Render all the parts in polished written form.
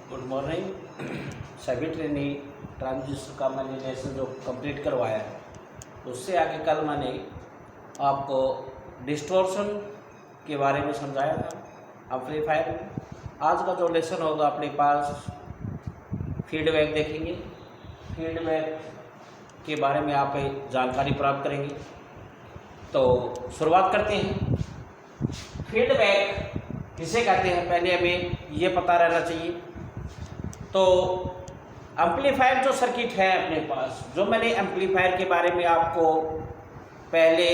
Good morning सभी trainee transistor का मैंने लेसन जो कंप्लीट करवाया है उससे आगे कल मैंने आपको डिस्टॉर्शन के बारे में समझाया था एम्पलीफायर में। आज का जो लेसन होगा अपने पास फीडबैक देखेंगे। फीडबैक के बारे में आप जानकारी प्राप्त करेंगे। तो शुरुआत करते हैं। फीडबैक किसे कहते हैं पहले हमें ये पता रहना चाहिए। तो एम्पलीफायर जो सर्किट है अपने पास, जो मैंने एम्पलीफायर के बारे में आपको पहले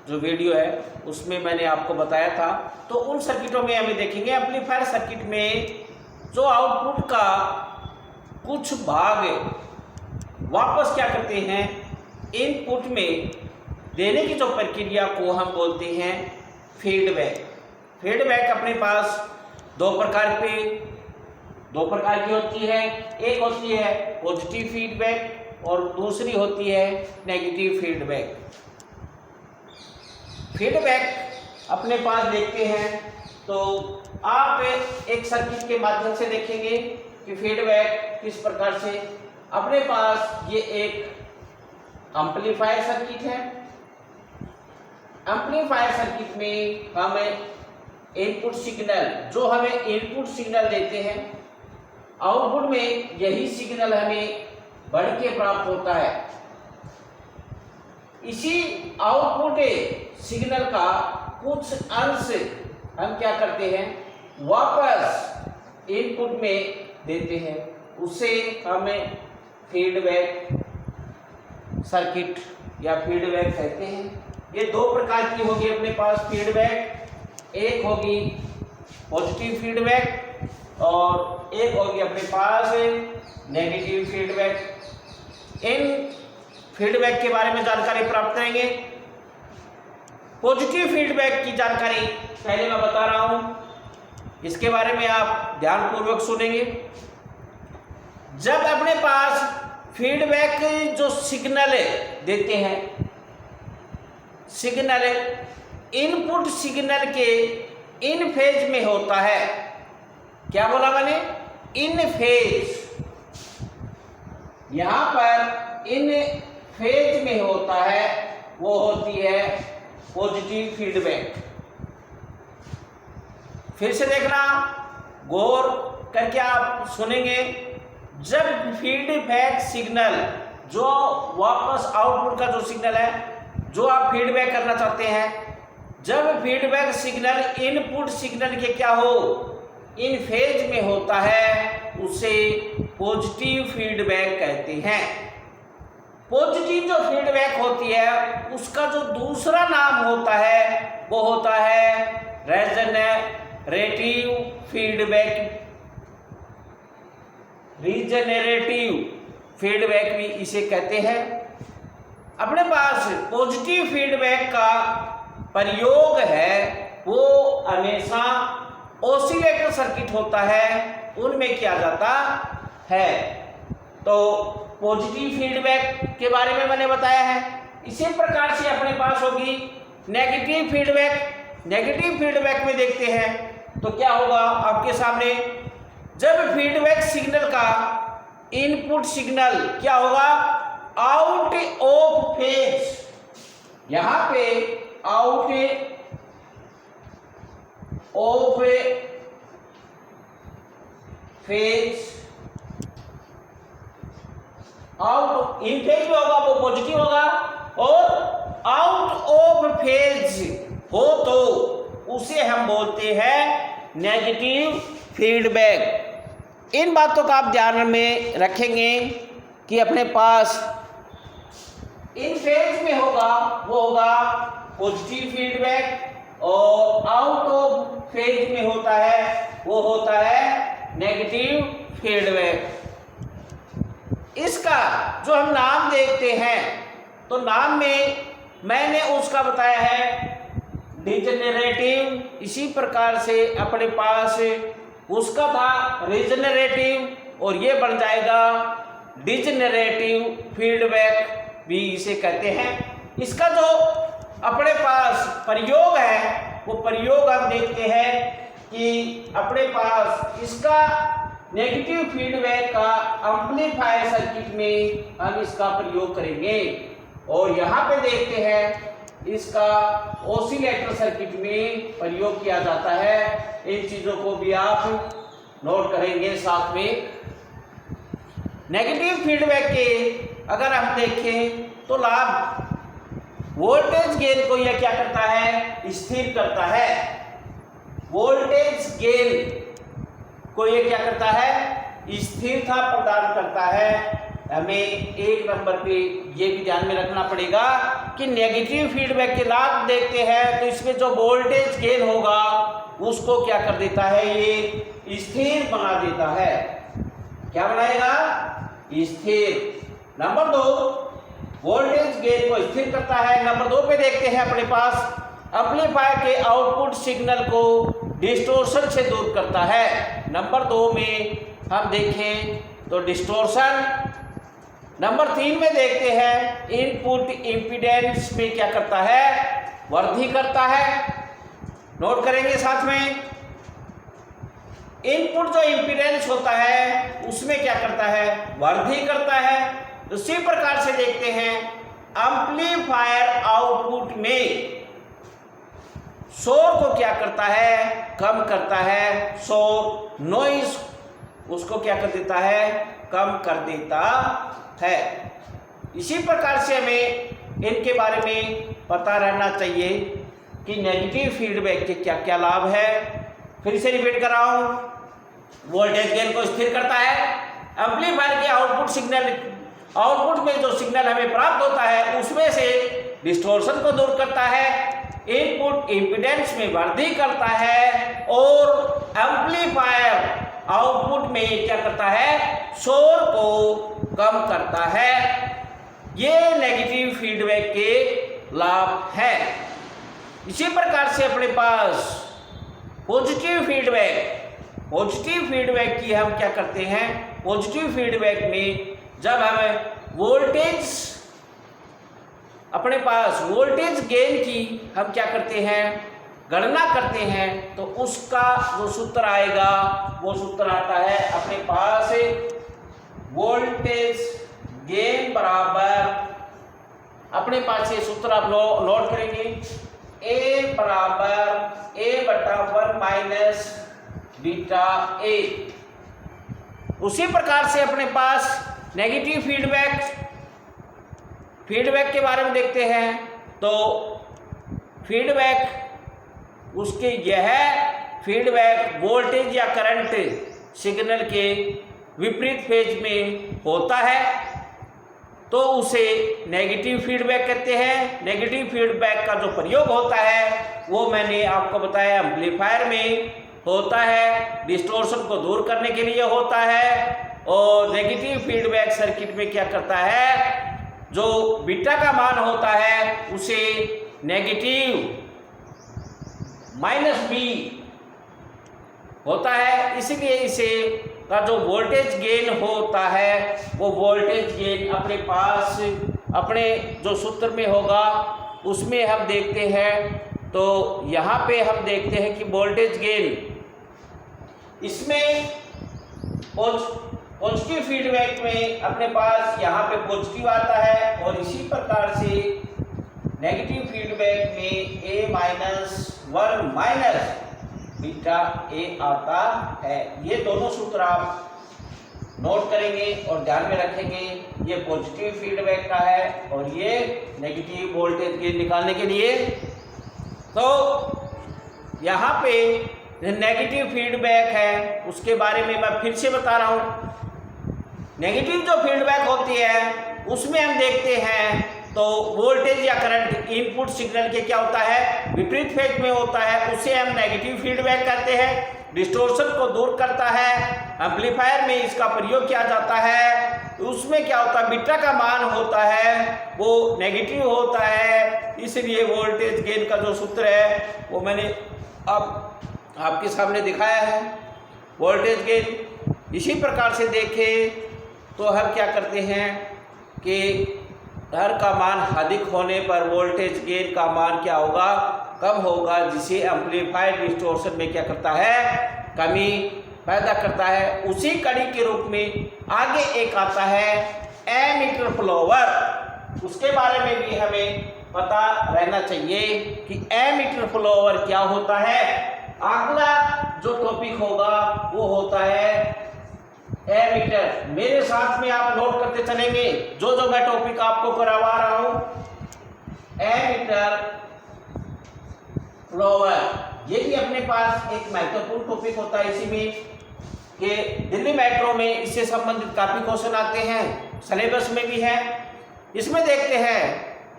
जो वीडियो है उसमें मैंने आपको बताया था, तो उन सर्किटों में हमें देखेंगे एम्पलीफायर सर्किट में जो आउटपुट का कुछ भाग वापस क्या करते हैं इनपुट में देने की जो प्रक्रिया को हम बोलते हैं फीडबैक। फीडबैक अपने पास दो प्रकार की होती है। एक होती है पॉजिटिव फीडबैक और दूसरी होती है नेगेटिव फीडबैक। फीडबैक अपने पास देखते हैं तो आप एक सर्किट के माध्यम से देखेंगे कि फीडबैक किस प्रकार से। अपने पास ये एक एम्पलीफायर सर्किट है। एम्पलीफायर सर्किट में हमें इनपुट सिग्नल, जो हमें इनपुट सिग्नल देते हैं, आउटपुट में यही सिग्नल हमें बढ़ के प्राप्त होता है। इसी आउटपुट सिग्नल का कुछ अंश हम क्या करते हैं वापस इनपुट में देते हैं, उसे हमें फीडबैक सर्किट या फीडबैक कहते हैं। ये दो प्रकार की होगी अपने पास फीडबैक। एक होगी पॉजिटिव फीडबैक और एक होगी अपने पास नेगेटिव फीडबैक। इन फीडबैक के बारे में जानकारी प्राप्त करेंगे। पॉजिटिव फीडबैक की जानकारी पहले मैं बता रहा हूं, इसके बारे में आप ध्यानपूर्वक सुनेंगे। जब अपने पास फीडबैक जो सिग्नल देते हैं, सिग्नल इनपुट सिग्नल के इन फेज में होता है। क्या बोला मैंने? इन फेज। यहां पर इन फेज में होता है, वो होती है पॉजिटिव फीडबैक। फिर से देखना, गौर करके आप सुनेंगे। जब फीडबैक सिग्नल जो वापस आउटपुट का जो सिग्नल है जो आप फीडबैक करना चाहते हैं, जब फीडबैक सिग्नल इनपुट सिग्नल के क्या हो इन फेज में होता है, उसे पॉजिटिव फीडबैक कहते हैं। पॉजिटिव जो फीडबैक होती है उसका जो दूसरा नाम होता है वो होता है रीजनरेटिव फीडबैक। रीजनरेटिव फीडबैक भी इसे कहते हैं। अपने पास पॉजिटिव फीडबैक का प्रयोग है वो हमेशा ऑसिलेटर सर्किट होता है, उनमें किया जाता है। तो पॉजिटिव फीडबैक के बारे में मैंने बताया है। इसी प्रकार से अपने पास होगी नेगेटिव फीडबैक। नेगेटिव फीडबैक में देखते हैं तो क्या होगा आपके सामने। जब फीडबैक सिग्नल का इनपुट सिग्नल क्या होगा आउट ऑफ फेज, यहां पे out of phase, out in phase में होगा वो पॉजिटिव होगा, और आउट ऑफ फेज हो तो उसे हम बोलते हैं नेगेटिव फीडबैक। इन बातों का आप ध्यान में रखेंगे कि अपने पास इन फेज में होगा वो होगा पॉजिटिव फीडबैक और आउट ऑफ फेज में होता है वो होता है नेगेटिव फीडबैक। इसका जो हम नाम देखते हैं तो नाम में मैंने उसका बताया है डिजेनरेटिव। इसी प्रकार से अपने पास उसका था रीजनरेटिव और ये बन जाएगा डिजेनरेटिव फीडबैक भी इसे कहते हैं। इसका जो अपने पास प्रयोग है वो प्रयोग हम देखते हैं कि अपने पास इसका नेगेटिव फीडबैक का एम्पलीफायर सर्किट में हम इसका प्रयोग करेंगे। और यहाँ पे देखते हैं इसका ऑसिलेटर सर्किट में प्रयोग किया जाता है। इन चीजों को भी आप नोट करेंगे साथ में। नेगेटिव फीडबैक के अगर हम देखें तो लाभ वोल्टेज गेन को यह क्या करता है, स्थिर करता है। वोल्टेज गेन को यह क्या करता है, स्थिरता प्रदान करता है। हमें एक नंबर पे ये भी ध्यान में रखना पड़ेगा कि नेगेटिव फीडबैक के लाभ देखते हैं तो इसमें जो वोल्टेज गेन होगा उसको क्या कर देता है, ये स्थिर बना देता है। क्या बनाएगा, स्थिर। नंबर 2, वोल्टेज गेन को स्थिर करता है। नंबर 2 पे देखते हैं अपने पास एम्पलीफायर के आउटपुट सिग्नल को डिस्टॉर्शन से दूर करता है। नंबर 2 में हम देखें तो डिस्टॉर्शन। नंबर 3 में देखते हैं इनपुट इम्पीडेंस में क्या करता है, वृद्धि करता है। नोट करेंगे साथ में, इनपुट जो इम्पीडेंस होता है उसमें क्या करता है, वृद्धि करता है। उसी प्रकार से देखते हैं एम्पलीफायर आउटपुट में शोर को क्या करता है, कम करता है। शोर, नॉइज उसको क्या कर देता है, कम कर देता है। इसी प्रकार से हमें इनके बारे में पता रहना चाहिए कि नेगेटिव फीडबैक के क्या क्या लाभ है। फिर से रिपीट कर रहा हूं, वोल्टेज गेन को स्थिर करता है। एम्पलीफायर के आउटपुट में जो सिग्नल हमें प्राप्त होता है उसमें से डिस्टॉर्शन को दूर करता है। इनपुट इम्पीडेंस में वृद्धि करता है और एम्पलीफायर आउटपुट में क्या करता है, शोर को कम करता है। ये नेगेटिव फीडबैक के लाभ है। इसी प्रकार से अपने पास पॉजिटिव फीडबैक की हम क्या करते हैं, पॉजिटिव फीडबैक में जब हमें अपने पास वोल्टेज गेन की हम क्या करते हैं, गणना करते हैं तो उसका जो सूत्र आएगा वो सूत्र आता है अपने पास वोल्टेज गेन बराबर, अपने पास ये सूत्र आप नोट करेंगे, A बराबर A/1 माइनस बीटा A। उसी प्रकार से अपने पास नेगेटिव फीडबैक के बारे में देखते हैं तो फीडबैक उसके यह फीडबैक वोल्टेज या करंट सिग्नल के विपरीत फेज में होता है तो उसे नेगेटिव फीडबैक कहते हैं। नेगेटिव फीडबैक का जो प्रयोग होता है वो मैंने आपको बताया एम्पलीफायर में होता है, डिस्टॉर्शन को दूर करने के लिए होता है। और नेगेटिव फीडबैक सर्किट में क्या करता है, जो बीटा का मान होता है उसे नेगेटिव -B होता है, इसलिए इसे का जो वोल्टेज गेन होता है वो वोल्टेज गेन अपने पास अपने जो सूत्र में होगा उसमें हम देखते हैं। तो यहाँ पे हम देखते हैं कि वोल्टेज गेन इसमें पॉजिटिव फीडबैक में अपने पास यहाँ पे पॉजिटिव आता है और इसी प्रकार से नेगेटिव फीडबैक में A-1 माइनस बीटा A आता है। ये दोनों सूत्र आप नोट करेंगे और ध्यान में रखेंगे। ये पॉजिटिव फीडबैक का है और ये नेगेटिव वोल्टेज गेन निकालने के लिए। तो यहाँ पे नेगेटिव फीडबैक है उसके बारे में मैं फिर से बता रहा हूँ। नेगेटिव जो फीडबैक होती है उसमें हम देखते हैं तो वोल्टेज या करंट इनपुट सिग्नल के क्या होता है, विपरीत फेज में होता है, उसे हम नेगेटिव फीडबैक कहते हैं। डिस्टॉर्शन को दूर करता है, एम्पलीफायर में इसका प्रयोग किया जाता है। उसमें क्या होता है, बीटा का मान होता है वो नेगेटिव होता है, इसलिए वोल्टेज गेन का जो सूत्र है वो मैंने अब आपके सामने दिखाया है। वोल्टेज गेन इसी प्रकार से देखें तो हम क्या करते हैं कि हर का मान अधिक होने पर वोल्टेज गेन का मान क्या होगा, कम होगा, जिसे एम्पलीफायर डिस्टॉर्शन में क्या करता है, कमी पैदा करता है। उसी कड़ी के रूप में आगे एक आता है एमीटर फ्लोवर, उसके बारे में भी हमें पता रहना चाहिए कि एमीटर फ्लोवर क्या होता है। अगला जो टॉपिक होगा वो होता है एमीटर। मेरे साथ में आप नोट करते चलेंगे जो जो मैं टॉपिक आपको करवा रहा हूं। एमीटर फ्लोवर ये भी अपने पास एक महत्वपूर्ण टॉपिक होता है। इसी में कि दिल्ली मेट्रो में इससे संबंधित काफी क्वेश्चन आते हैं, सिलेबस में भी है। इसमें देखते हैं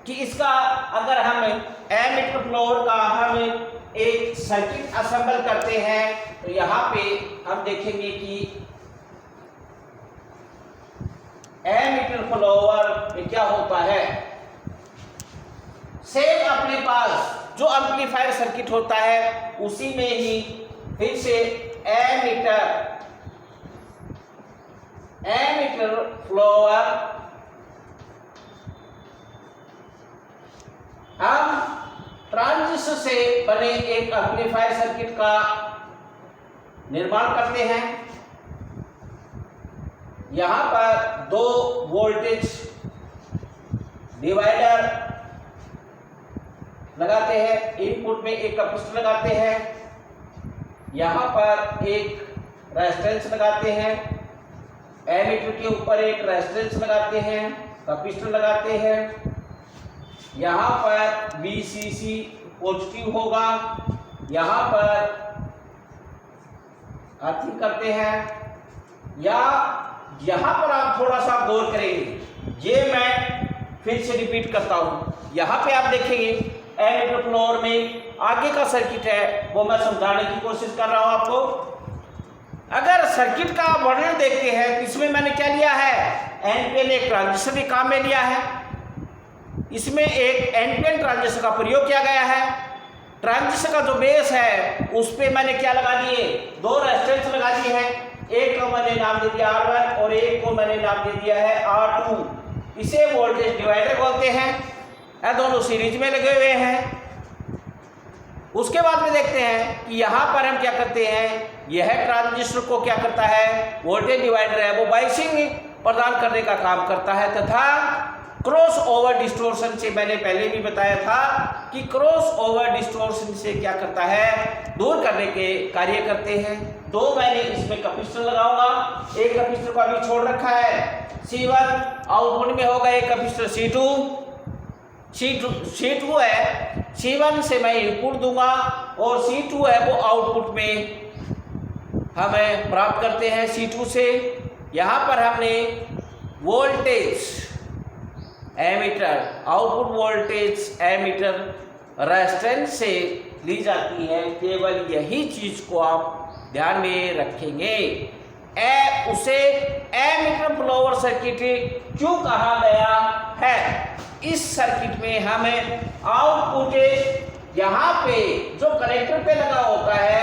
कि इसका अगर हम एमीटर फ्लोवर का हम एक सर्किट असेंबल करते हैं तो यहाँ पे हम देखेंगे कि एमीटर फ्लोवर में क्या होता है। सेम अपने पास जो एम्पलीफायर सर्किट होता है उसी में ही फिर से एमीटर फ्लोवर हम ट्रांजिस्टर से बने एक एम्पलीफायर सर्किट का निर्माण करते हैं। यहां पर दो वोल्टेज डिवाइडर लगाते हैं, इनपुट में एक कैपेसिटर लगाते हैं, यहां पर एक रेजिस्टेंस लगाते हैं, एमीटर के ऊपर एक रेजिस्टेंस लगाते हैं, कैपेसिटर लगाते हैं। यहाँ पर VCC पॉजिटिव होगा, यहाँ पर अर्थिंग करते हैं। या यहाँ पर आप थोड़ा सा गौर करेंगे, ये मैं फिर से रिपीट करता हूँ। यहाँ पे आप देखेंगे एमीटर फ्लोवर में आगे का सर्किट है वो मैं समझाने की कोशिश कर रहा हूँ आपको। अगर सर्किट का वर्णन देखते हैं तो इसमें मैंने क्या लिया है, एनपीएन एक ट्रांजिस्टर के काम में लिया है। इसमें एक एनपीएन ट्रांजिस्टर का प्रयोग किया गया है। ट्रांजिस्टर का जो बेस है उस पे मैंने क्या लगा दिए, दो रेजिस्टेंस लगा दिए हैं। एक को मैंने नाम दे दिया R1 और एक को मैंने नाम दे दिया है R2। इसे वोल्टेज डिवाइडर बोलते हैं। यह दोनों सीरीज में लगे हुए हैं। उसके बाद में देखते हैं कि यहाँ पर हम क्या करते हैं, यह ट्रांजिस्टर को क्या करता है, वोल्टेज डिवाइडर है वो बायसिंग प्रदान करने का काम करता है तथा क्रॉस ओवर डिस्टोर्शन से, मैंने पहले भी बताया था कि क्रॉस ओवर डिस्टोर्शन से क्या करता है, दूर करने के कार्य करते हैं। दो मैंने इसमें कैपेसिटर लगाऊंगा, एक कैपेसिटर को अभी छोड़ रखा है C1, आउटपुट में होगा एक कैपेसिटर C2 है। C1 से मैं इनपुट दूंगा और C2 है वो आउटपुट में हमें प्राप्त करते हैं C2 से। यहाँ पर हमने voltage ammeter, output voltage ammeter resistance से ली जाती है। केवल यही चीज को आप ध्यान में रखेंगे। उसे एमीटर फ्लोवर सर्किट क्यों कहा गया है। इस सर्किट में हमें आउटपुट यहाँ पे जो कनेक्टर पे लगा होता है,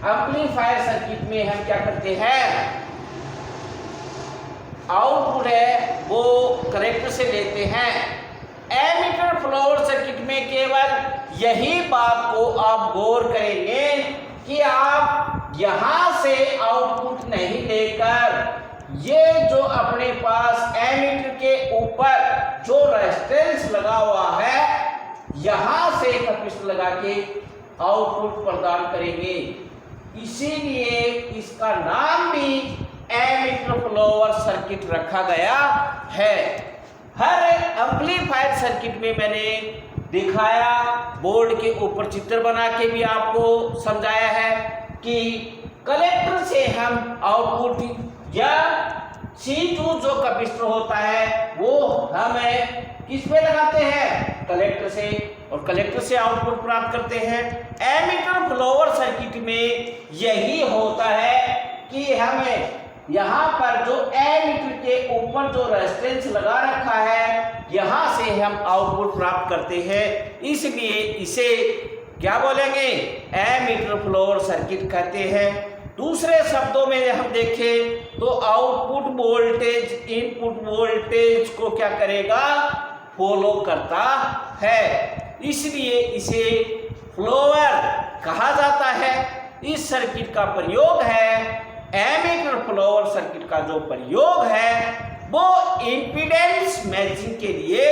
एम्पलीफायर सर्किट में हम क्या करते हैं, आउटपुट है वो कनेक्टर से लेते हैं। एमीटर फ्लोवर सर्किट में केवल यही बात को आप गौर करेंगे कि आप यहां से आउटपुट नहीं लेकर ये जो अपने पास एमीटर के ऊपर जो रेजिस्टेंस लगा हुआ है यहां से कैपेसिटर लगा के आउटपुट प्रदान करेंगे। इसीलिए इसका नाम भी एमीटर फ्लोवर सर्किट रखा गया है। हर एम्पलीफायर सर्किट में मैंने दिखाया, बोर्ड के ऊपर चित्र बना के भी आपको समझाया है कि कलेक्टर से हम आउटपुट या C2 जो कैपेसिटर होता है वो हमें किस पे लगाते हैं, कलेक्टर से, और कलेक्टर से आउटपुट प्राप्त करते हैं। एमीटर फ्लोवर सर्किट में यही होता है कि हमें यहाँ पर जो एमीटर के ऊपर जो रेजिस्टेंस लगा रखा है यहाँ से हम आउटपुट प्राप्त करते हैं। इसलिए इसे क्या बोलेंगे, एमीटर फ्लोवर सर्किट कहते हैं। दूसरे शब्दों में हम देखें तो आउटपुट वोल्टेज इनपुट वोल्टेज को क्या करेगा, फॉलो करता है। इसलिए इसे फ्लोवर कहा जाता है। इस सर्किट का प्रयोग है एमीटर फ्लोवर सर्किट का जो प्रयोग है वो इम्पीडेंस मैचिंग के लिए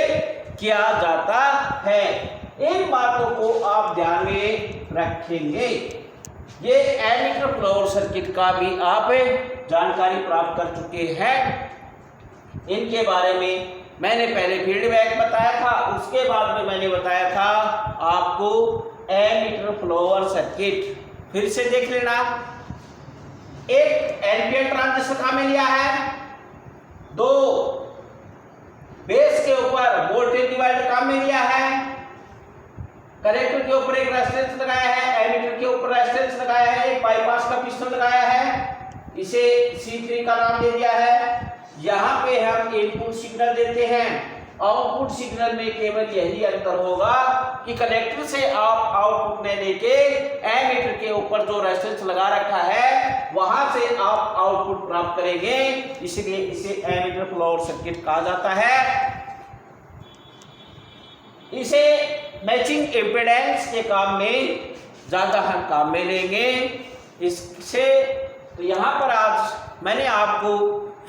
किया जाता है। इन बातों को आप ध्यान में रखेंगे। ये एमीटर फ्लोवर सर्किट का भी आप जानकारी प्राप्त कर चुके हैं। इनके बारे में मैंने पहले फीडबैक बताया था, उसके बाद में मैंने बताया था आपको एमीटर फ्लोवर सर्किट। फिर से देख लेना। एक एनपीएन ट्रांजिस्टर काम में लिया है, दो बेस के ऊपर वोल्टेज डिवाइडर काम में लिया है, कलेक्टर के ऊपर एक रेजिस्टेंस लगाया है, एमीटर के ऊपर रेजिस्टेंस लगाया है, एक बाईपास का पिस्टन लगाया है, इसे C3 का नाम दे दिया है। यहाँ पे हम इनपुट सिग्नल देते हैं। आउटपुट सिग्नल में केवल यही अंतर होगा कि कलेक्टर से आप आउटपुट ने लेके एमीटर के ऊपर जो रेजिस्टेंस लगा रखा है वहां से आप आउटपुट प्राप्त करेंगे, इसलिए इसे एमीटर फ्लोवर सर्किट कहा जाता है। इसे मैचिंग इंपेडेंस के काम में ज्यादा हम काम में लेंगे। इससे तो यहाँ पर आज मैंने आपको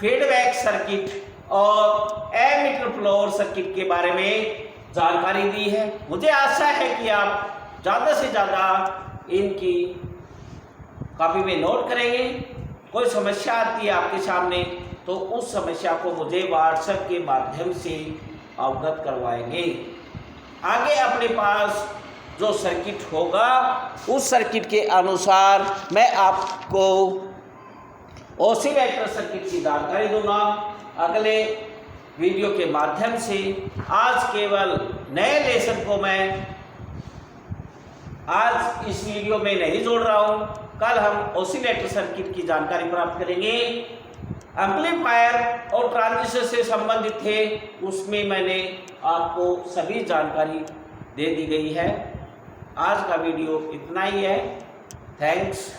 फीडबैक सर्किट और एमीटर फ्लोवर सर्किट के बारे में जानकारी दी है। मुझे आशा है कि आप ज़्यादा से ज़्यादा इनकी कॉपी में नोट करेंगे। कोई समस्या आती है आपके सामने तो उस समस्या को मुझे व्हाट्सएप के माध्यम से अवगत करवाएंगे। आगे अपने पास जो सर्किट होगा उस सर्किट के अनुसार मैं आपको ऑसिलेटर सर्किट की जानकारी दूंगा अगले वीडियो के माध्यम से। आज केवल नए लेसन को मैं आज इस वीडियो में नहीं जोड़ रहा हूं, कल हम ऑसिलेटर सर्किट की जानकारी प्राप्त करेंगे। एम्पलीफायर और ट्रांजिस्टर से संबंधित थे, उसमें मैंने आपको सभी जानकारी दे दी गई है। आज का वीडियो इतना ही है। थैंक्स।